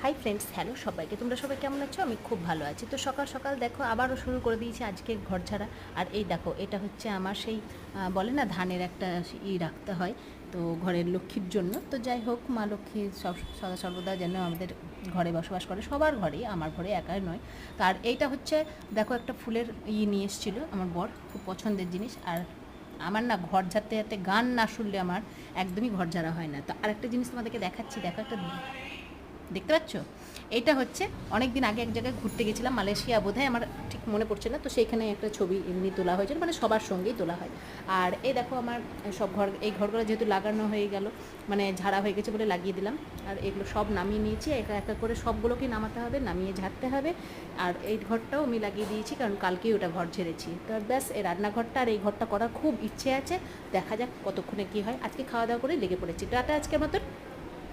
Hi friends, hello সবাইকে। তোমরা সবাই কেমন আছো? আমি খুব ভালো আছি। তো সকাল সকাল দেখো আবারও শুরু করে দিয়েছি আজকে ঘর ঝাড়া। আর এই দেখো, এটা হচ্ছে আমার সেই বলে না ধানের একটা রাখতে হয় তো ঘরের লক্ষ্মীর জন্য। তো যাই হোক, মা লক্ষ্মী সব সদা সর্বদা যেন আমাদের ঘরে বসবাস করে, সবার ঘরেই, আমার ঘরে একাই নয়। তো আর এইটা হচ্ছে দেখো, একটা ফুলের নিয়ে এসেছিলো আমার বর, খুব পছন্দের জিনিস। আর আমার না ঘর ঝাড়তে ঝাড়তে গান না শুনলে আমার একদমই ঘর ঝাড়া হয় না। তো আরেকটা জিনিস তোমাদেরকে দেখাচ্ছি, দেখো একটা, দেখতে পাচ্ছ? এইটা হচ্ছে অনেক দিন আগে এক জায়গায় ঘুরতে গেছিলাম, মালয়েশিয়া বোধহয়, আমার ঠিক মনে পড়ছে না। তো সেইখানে একটা ছবি এমনি তোলা হয়েছিল, মানে সবার সঙ্গেই তোলা হয়। আর এই দেখো আমার সব ঘর, এই ঘরগুলো যেহেতু লাগানো হয়ে গেল, মানে ঝাড়া হয়ে গেছে বলে লাগিয়ে দিলাম। আর এগুলো সব নামিয়ে নিয়েছি, একা একা করে সবগুলোকেই নামাতে হবে, নামিয়ে ঝাড়তে হবে। আর এই ঘরটাও আমি লাগিয়ে দিয়েছি, কারণ কালকেই ওটা ঘর ঝেড়েছি। তো ব্যাস, এই রান্নাঘরটা আর এই ঘরটা করার খুব ইচ্ছে আছে। দেখা যাক কতক্ষণে কী হয়। আজকে খাওয়া দাওয়া করে লেগে পড়েছি। টাটা আজকের মতন।